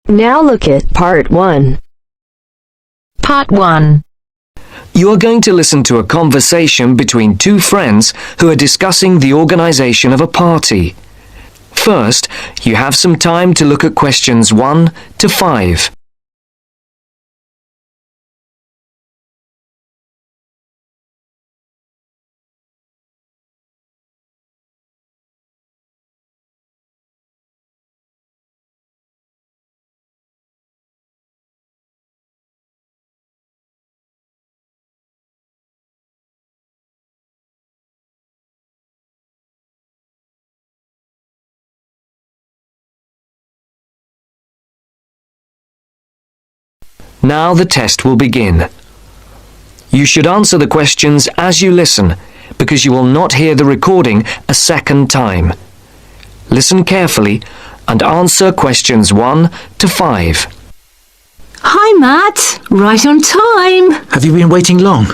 Now look at Part 1. Part 1. You are going to listen to a conversation between two friends who are discussing the organisation of a party. First, you have some time to look at questions 1 to 5. Now the test will begin. You should answer the questions as you listen, because you will not hear the recording a second time. Listen carefully and answer questions 1 to 5. Hi, Matt. Right on time. Have you been waiting long?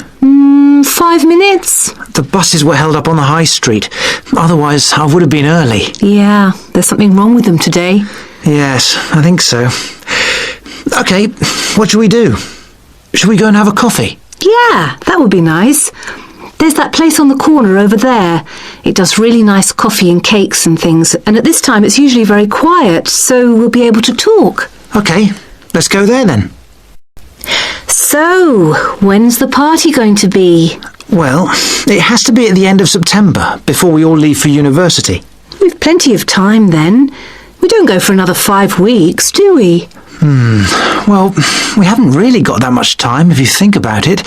5 minutes. The buses were held up on the high street. Otherwise, I would have been early. Yeah, there's something wrong with them today. Yes, I think so. OK, what should we do? Should we go and have a coffee? Yeah, that would be nice. There's that place on the corner over there. It does really nice coffee and cakes and things, and at this time it's usually very quiet, so we'll be able to talk. OK, let's go there then. So, when's the party going to be? Well, it has to be at the end of September, before we all leave for university. We've plenty of time then. We don't go for another 5 weeks, do we? Well, we haven't really got that much time if you think about it.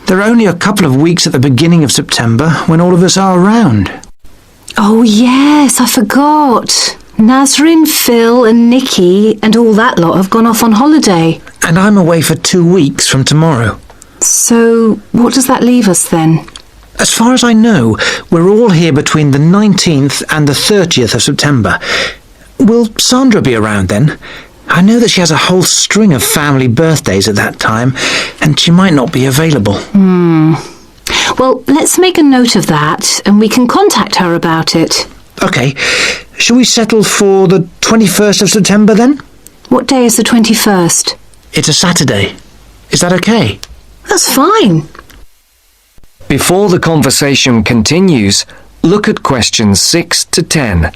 There are only a couple of weeks at the beginning of September when all of us are around. Oh yes, I forgot. Nazrin, Phil and Nikki and all that lot have gone off on holiday. And I'm away for 2 weeks from tomorrow. So, what does that leave us then? As far as I know, we're all here between the 19th and the 30th of September. Will Sandra be around then? I know that she has a whole string of family birthdays at that time, and she might not be available. Well, let's make a note of that, and we can contact her about it. OK. Shall we settle for the 21st of September then? What day is the 21st? It's a Saturday. Is that OK? That's fine. Before the conversation continues, look at questions 6 to 10.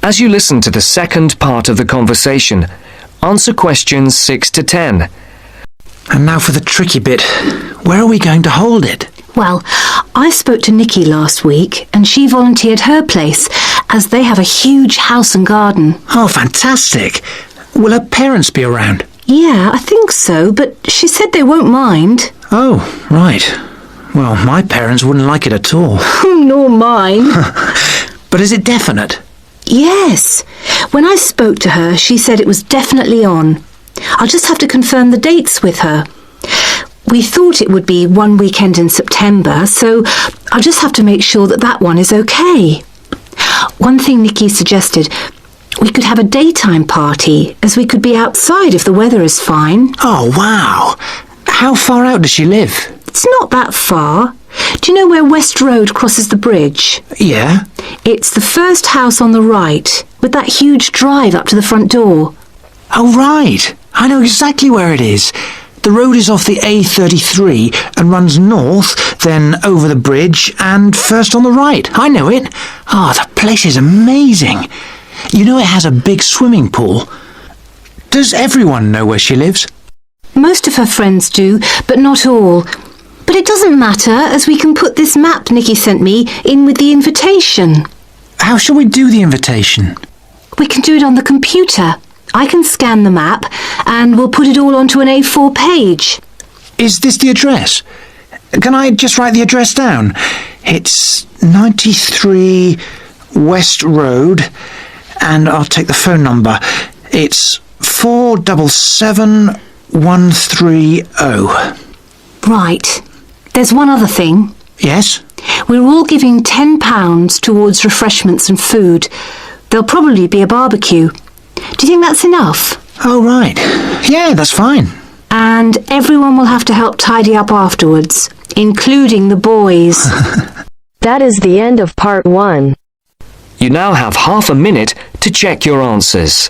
As you listen to the second part of the conversation, answer questions 6 to 10. And now for the tricky bit. Where are we going to hold it? Well, I spoke to Nikki last week, and she volunteered her place, as they have a huge house and garden. Oh, fantastic. Will her parents be around? Yeah, I think so, but she said they won't mind. Oh, right. Well, my parents wouldn't like it at all. Nor mine. But is it definite? Yes. When I spoke to her, she said it was definitely on. I'll just have to confirm the dates with her. We thought it would be one weekend in September, so I'll just have to make sure that that one is okay. One thing Nikki suggested, we could have a daytime party, as we could be outside if the weather is fine. Oh, wow. How far out does she live? It's not that far. Do you know where West Road crosses the bridge? Yeah. It's the first house on the right, with that huge drive up to the front door. Oh, right. I know exactly where it is. The road is off the A33 and runs north, then over the bridge and first on the right. I know it. Oh, the place is amazing. You know it has a big swimming pool. Does everyone know where she lives? Most of her friends do, but not all. But it doesn't matter, as we can put this map Nikki sent me in with the invitation. How shall we do the invitation? We can do it on the computer. I can scan the map, and we'll put it all onto an A4 page. Is this the address? Can I just write the address down? It's 93 West Road, and I'll take the phone number. It's 477130. Right. There's one other thing. Yes? We're all giving £10 towards refreshments and food. There'll probably be a barbecue. Do you think that's enough? Oh, right. Yeah, that's fine. And everyone will have to help tidy up afterwards, including the boys. That is the end of part 1. You now have half a minute to check your answers.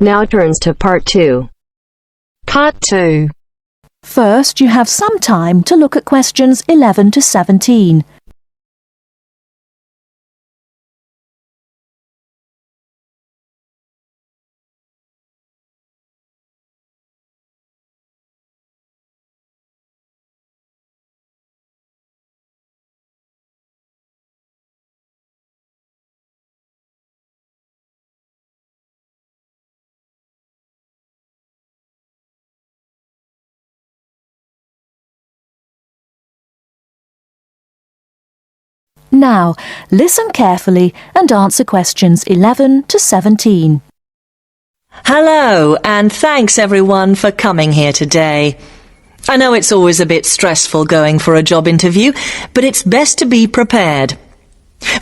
Now turns to part 2. Part 2. First, you have some time to look at questions 11 to 17. Now, listen carefully and answer questions 11 to 17. Hello, and thanks everyone for coming here today. I know it's always a bit stressful going for a job interview, but it's best to be prepared.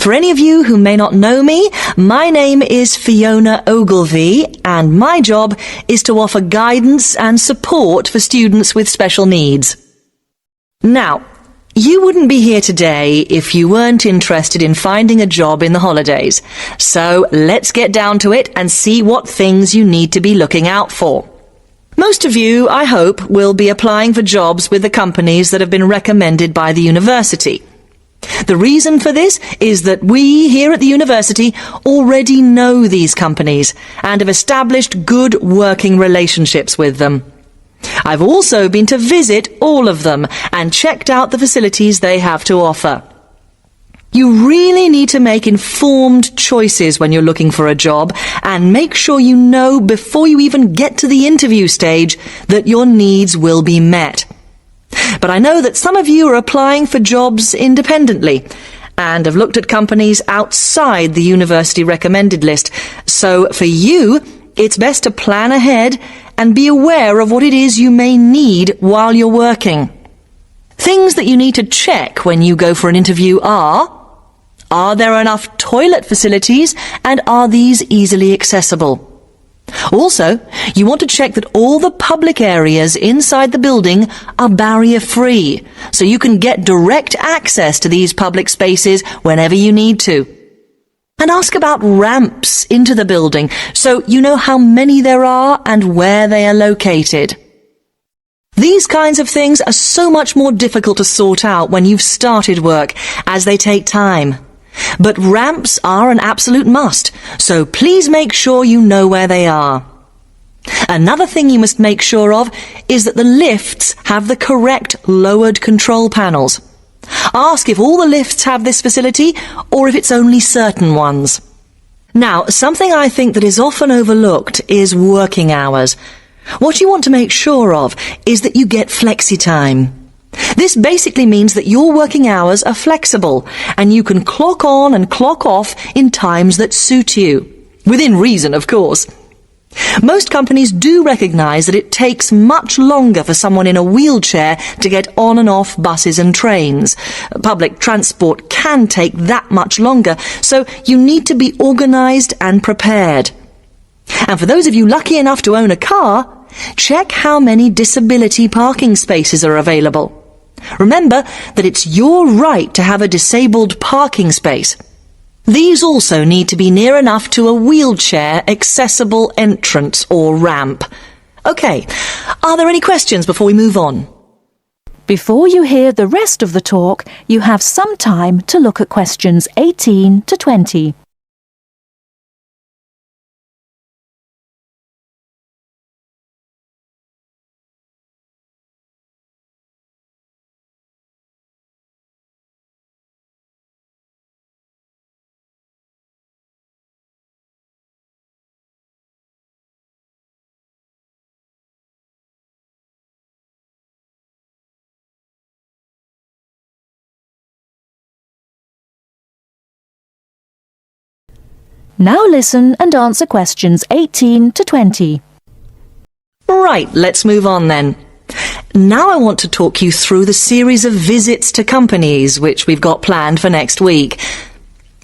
For any of you who may not know me, my name is Fiona Ogilvie, and my job is to offer guidance and support for students with special needs. Now, you wouldn't be here today if you weren't interested in finding a job in the holidays. So let's get down to it and see what things you need to be looking out for. Most of you, I hope, will be applying for jobs with the companies that have been recommended by the university. The reason for this is that we here at the university already know these companies and have established good working relationships with them. I've also been to visit all of them and checked out the facilities they have to offer. You really need to make informed choices when you're looking for a job and make sure you know before you even get to the interview stage that your needs will be met. But I know that some of you are applying for jobs independently and have looked at companies outside the university recommended list. So for you, it's best to plan ahead and be aware of what it is you may need while you're working. Things that you need to check when you go for an interview are there enough toilet facilities and are these easily accessible? Also, you want to check that all the public areas inside the building are barrier-free, so you can get direct access to these public spaces whenever you need to. And ask about ramps into the building, so you know how many there are and where they are located. These kinds of things are so much more difficult to sort out when you've started work, as they take time. But ramps are an absolute must, so please make sure you know where they are. Another thing you must make sure of is that the lifts have the correct lowered control panels. Ask if all the lifts have this facility or if it's only certain ones. Now, something I think that is often overlooked is working hours. What you want to make sure of is that you get flexi time. This basically means that your working hours are flexible and you can clock on and clock off in times that suit you. Within reason, of course. Most companies do recognise that it takes much longer for someone in a wheelchair to get on and off buses and trains. Public transport can take that much longer, so you need to be organised and prepared. And for those of you lucky enough to own a car, check how many disability parking spaces are available. Remember that it's your right to have a disabled parking space. These also need to be near enough to a wheelchair accessible entrance or ramp. OK, are there any questions before we move on? Before you hear the rest of the talk, you have some time to look at questions 18 to 20. Now listen and answer questions 18 to 20. Right, let's move on then. Now I want to talk you through the series of visits to companies which we've got planned for next week.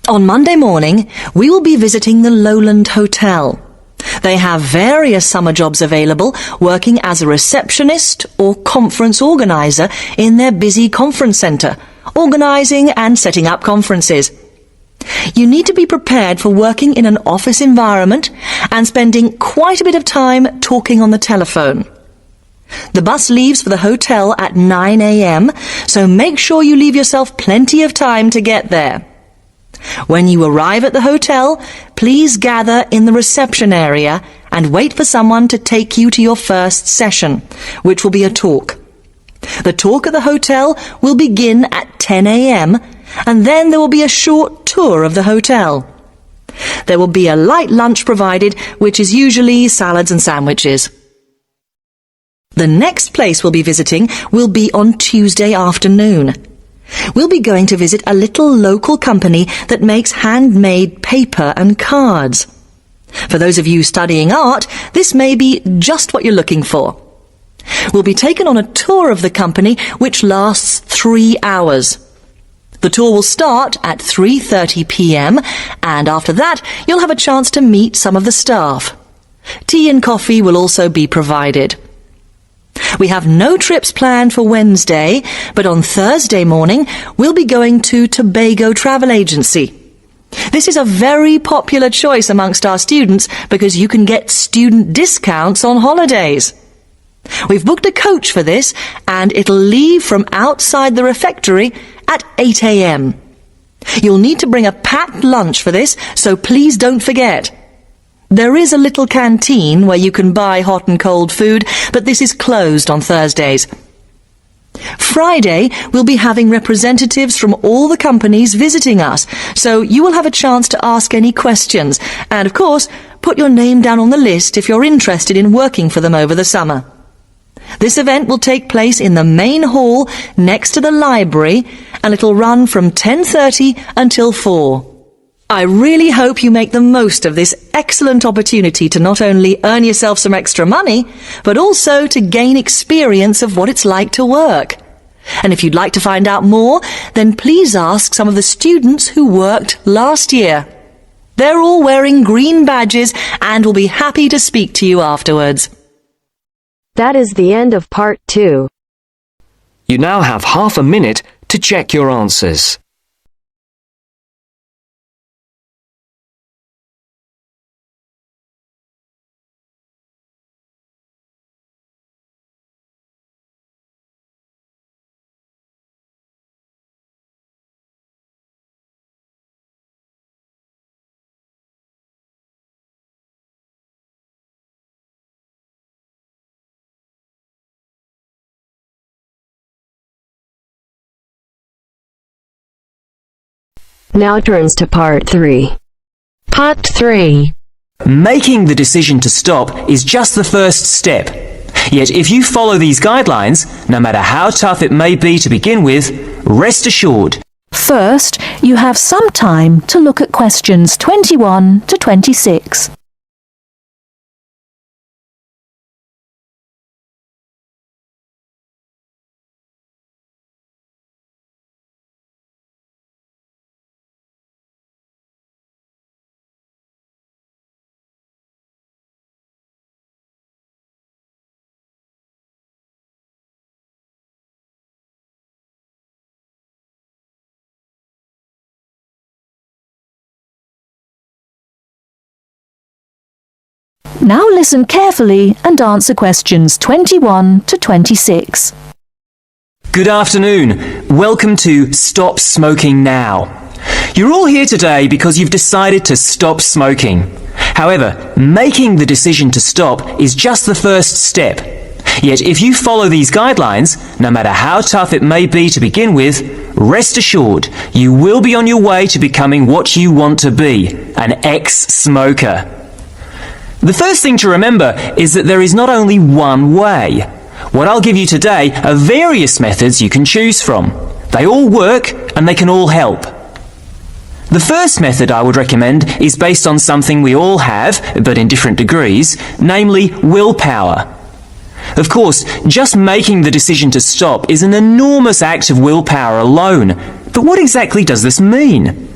On Monday morning, we will be visiting the Lowland Hotel. They have various summer jobs available, working as a receptionist or conference organizer in their busy conference centre, organising and setting up conferences. You need to be prepared for working in an office environment and spending quite a bit of time talking on the telephone. The bus leaves for the hotel at 9 a.m, so make sure you leave yourself plenty of time to get there. When you arrive at the hotel, please gather in the reception area and wait for someone to take you to your first session, which will be a talk. The talk at the hotel will begin at 10 a.m, and then there will be a short tour of the hotel. There will be a light lunch provided, which is usually salads and sandwiches. The next place we'll be visiting will be on Tuesday afternoon. We'll be going to visit a little local company that makes handmade paper and cards. For those of you studying art, this may be just what you're looking for. We'll be taken on a tour of the company which lasts 3 hours. The tour will start at 3:30 p.m, and after that you'll have a chance to meet some of the staff. Tea and coffee will also be provided. We have no trips planned for Wednesday, but on Thursday morning we'll be going to Tobago Travel Agency. This is a very popular choice amongst our students because you can get student discounts on holidays. We've booked a coach for this, and it'll leave from outside the refectory at 8 a.m. You'll need to bring a packed lunch for this, so please don't forget. There is a little canteen where you can buy hot and cold food, but this is closed on Thursdays. Friday, we'll be having representatives from all the companies visiting us, so you will have a chance to ask any questions, and of course, put your name down on the list if you're interested in working for them over the summer. This event will take place in the main hall next to the library, and it'll run from 10:30 until 4. I really hope you make the most of this excellent opportunity to not only earn yourself some extra money, but also to gain experience of what it's like to work. And if you'd like to find out more, then please ask some of the students who worked last year. They're all wearing green badges and will be happy to speak to you afterwards. That is the end of part 2. You now have half a minute to check your answers. Now turns to part 3. Part 3. Making the decision to stop is just the first step. Yet if you follow these guidelines, no matter how tough it may be to begin with, rest assured. First, you have some time to look at questions 21 to 26. Now listen carefully and answer questions 21 to 26. Good afternoon. Welcome to Stop Smoking Now. You're all here today because you've decided to stop smoking. However, making the decision to stop is just the first step. Yet if you follow these guidelines, no matter how tough it may be to begin with, rest assured you will be on your way to becoming what you want to be, an ex-smoker. The first thing to remember is that there is not only one way. What I'll give you today are various methods you can choose from. They all work and they can all help. The first method I would recommend is based on something we all have, but in different degrees, namely willpower. Of course, just making the decision to stop is an enormous act of willpower alone. But what exactly does this mean?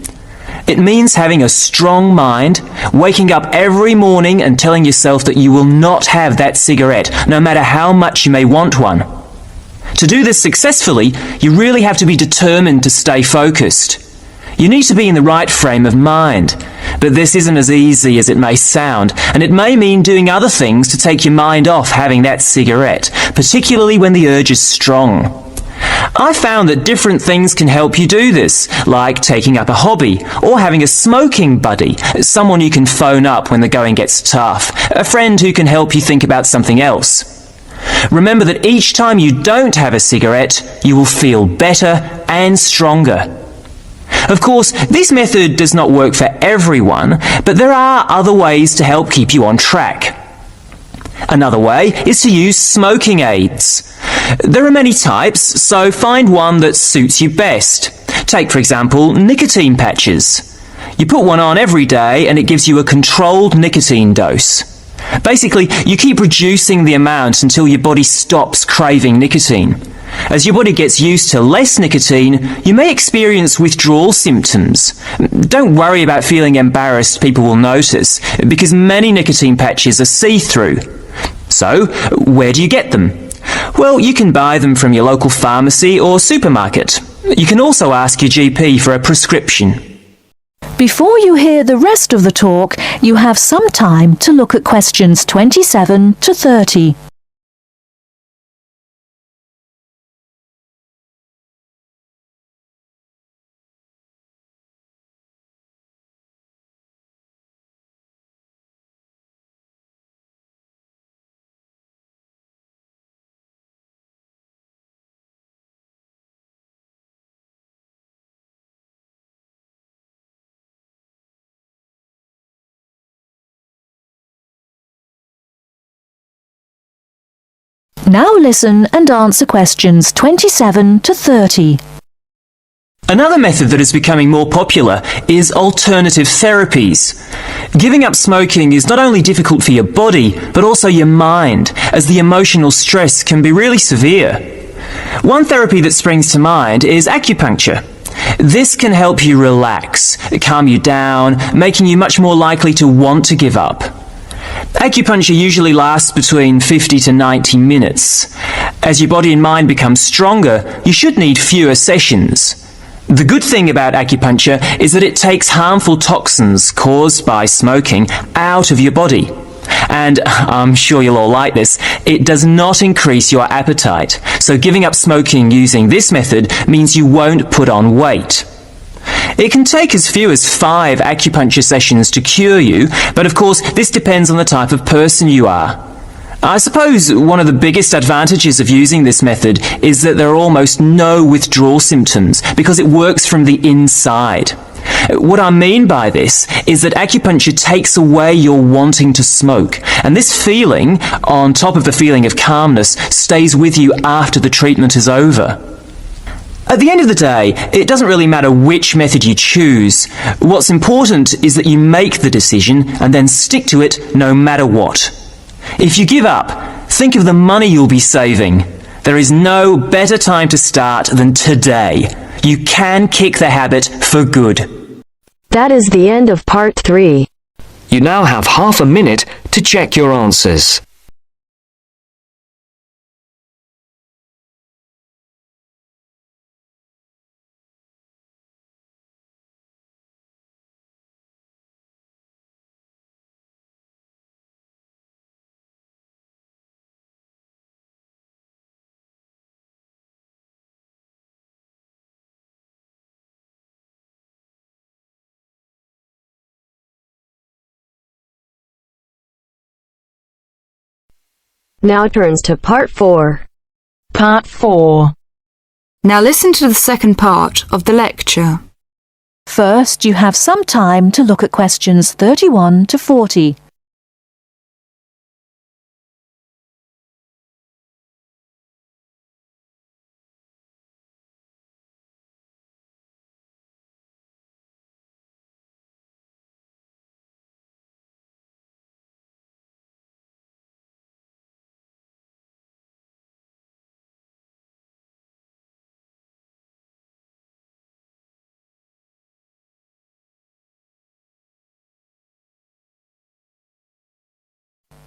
It means having a strong mind, waking up every morning and telling yourself that you will not have that cigarette, no matter how much you may want one. To do this successfully, you really have to be determined to stay focused. You need to be in the right frame of mind. But this isn't as easy as it may sound, and it may mean doing other things to take your mind off having that cigarette, particularly when the urge is strong. I found that different things can help you do this, like taking up a hobby, or having a smoking buddy, someone you can phone up when the going gets tough, a friend who can help you think about something else. Remember that each time you don't have a cigarette, you will feel better and stronger. Of course, this method does not work for everyone, but there are other ways to help keep you on track. Another way is to use smoking aids. There are many types, so find one that suits you best. Take, for example, nicotine patches. You put one on every day and it gives you a controlled nicotine dose. Basically, you keep reducing the amount until your body stops craving nicotine. As your body gets used to less nicotine, you may experience withdrawal symptoms. Don't worry about feeling embarrassed people will notice, because many nicotine patches are see-through. So, where do you get them? Well, you can buy them from your local pharmacy or supermarket. You can also ask your GP for a prescription. Before you hear the rest of the talk, you have some time to look at questions 27 to 30. Now listen and answer questions 27 to 30. Another method that is becoming more popular is alternative therapies. Giving up smoking is not only difficult for your body, but also your mind, as the emotional stress can be really severe. One therapy that springs to mind is acupuncture. This can help you relax, calm you down, making you much more likely to want to give up. Acupuncture usually lasts between 50 to 90 minutes. As your body and mind become stronger, you should need fewer sessions. The good thing about acupuncture is that it takes harmful toxins caused by smoking out of your body. And I'm sure you'll all like this, it does not increase your appetite. So giving up smoking using this method means you won't put on weight. It can take as few as 5 acupuncture sessions to cure you, but of course this depends on the type of person you are. I suppose one of the biggest advantages of using this method is that there are almost no withdrawal symptoms because it works from the inside. What I mean by this is that acupuncture takes away your wanting to smoke, and this feeling, on top of the feeling of calmness, stays with you after the treatment is over. At the end of the day, it doesn't really matter which method you choose. What's important is that you make the decision and then stick to it no matter what. If you give up, think of the money you'll be saving. There is no better time to start than today. You can kick the habit for good. That is the end of part 3. You now have half a minute to check your answers. Now turns to part 4. Part 4. Now listen to the second part of the lecture. First, you have some time to look at questions 31 to 40.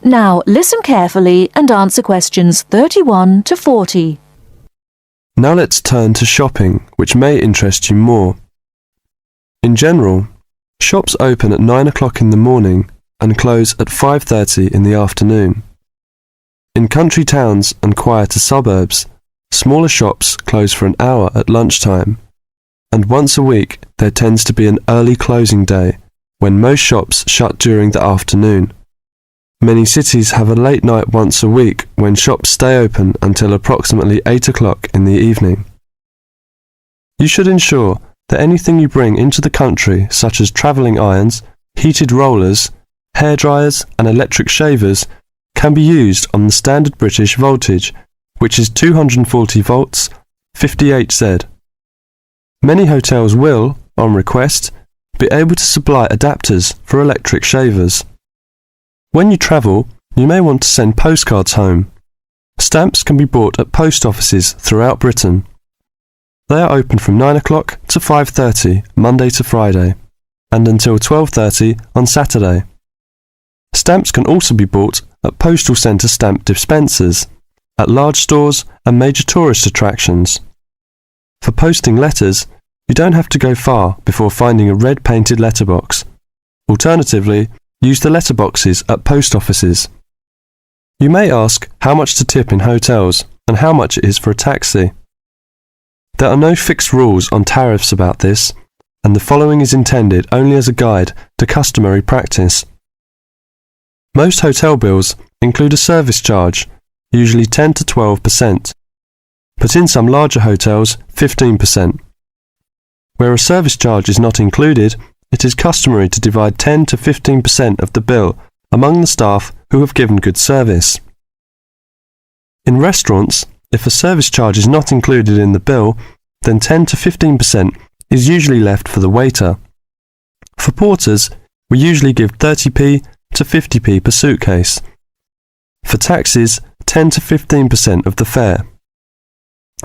Now listen carefully and answer questions 31 to 40. Now let's turn to shopping, which may interest you more. In general, shops open at 9 o'clock in the morning and close at 5:30 in the afternoon. In country towns and quieter suburbs, smaller shops close for an hour at lunchtime, and once a week there tends to be an early closing day when most shops shut during the afternoon. Many cities have a late night once a week when shops stay open until approximately 8 o'clock in the evening. You should ensure that anything you bring into the country, such as travelling irons, heated rollers, hair dryers and electric shavers, can be used on the standard British voltage, which is 240 volts, 58Z. Many hotels will, on request, be able to supply adapters for electric shavers. When you travel, you may want to send postcards home. Stamps can be bought at post offices throughout Britain. They are open from 9 o'clock to 5:30 Monday to Friday, and until 12:30 on Saturday. Stamps can also be bought at postal centre stamp dispensers, at large stores and major tourist attractions. For posting letters, you don't have to go far before finding a red painted letterbox. Alternatively, use the letterboxes at post offices. You may ask how much to tip in hotels and how much it is for a taxi. There are no fixed rules on tariffs about this, and the following is intended only as a guide to customary practice. Most hotel bills include a service charge, usually 10 to 12%, but in some larger hotels, 15%. Where a service charge is not included, it is customary to divide 10 to 15% of the bill among the staff who have given good service. In restaurants, if a service charge is not included in the bill, then 10 to 15% is usually left for the waiter. For porters, we usually give 30p to 50p per suitcase. For taxis, 10 to 15% of the fare.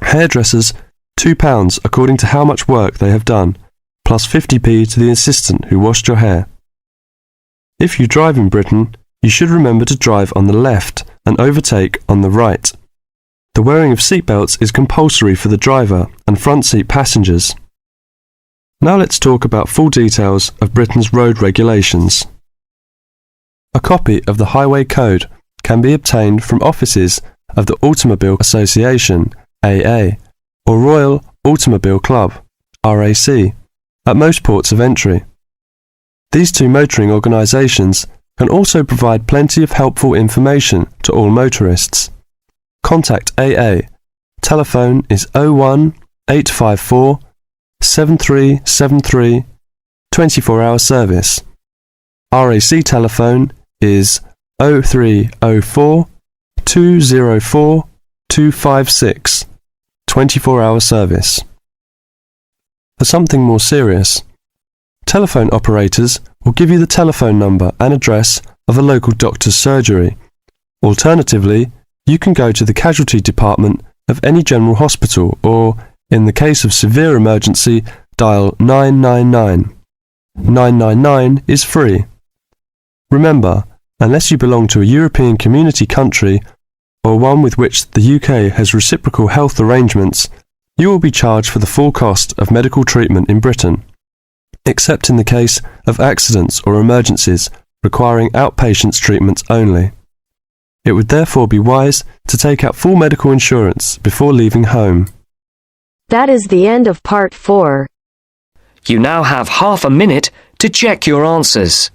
Hairdressers, £2 according to how much work they have done, plus 50p to the assistant who washed your hair. If you drive in Britain, you should remember to drive on the left and overtake on the right. The wearing of seatbelts is compulsory for the driver and front seat passengers. Now let's talk about full details of Britain's road regulations. A copy of the Highway Code can be obtained from offices of the Automobile Association, AA, or Royal Automobile Club, RAC, at most ports of entry. These two motoring organisations can also provide plenty of helpful information to all motorists. Contact AA. Telephone is 01 854 7373, 24-hour service. RAC telephone is 0304 204 256, 24-hour service. For something more serious, telephone operators will give you the telephone number and address of a local doctor's surgery. Alternatively, you can go to the casualty department of any general hospital or, in the case of severe emergency, dial 999. 999 is free. Remember, unless you belong to a European Community country or one with which the UK has reciprocal health arrangements, you will be charged for the full cost of medical treatment in Britain, except in the case of accidents or emergencies requiring outpatients treatments only. It would therefore be wise to take out full medical insurance before leaving home. That is the end of part 4. You now have half a minute to check your answers.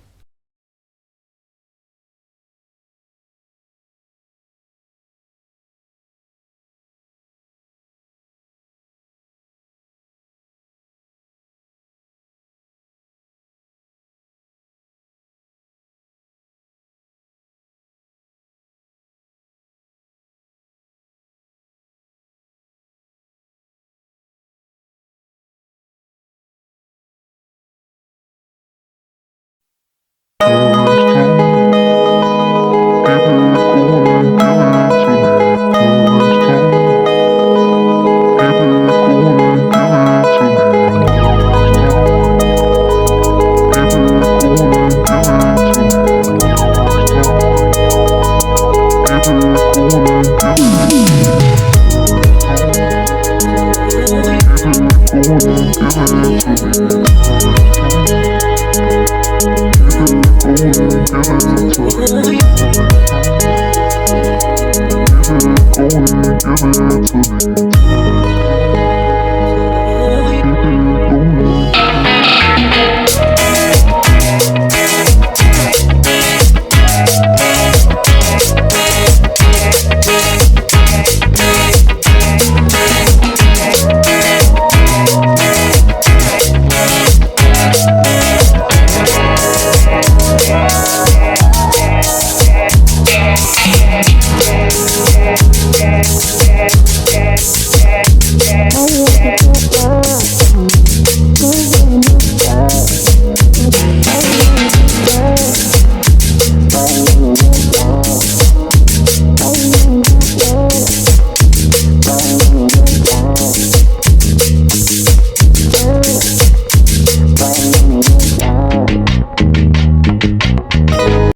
Give it to me.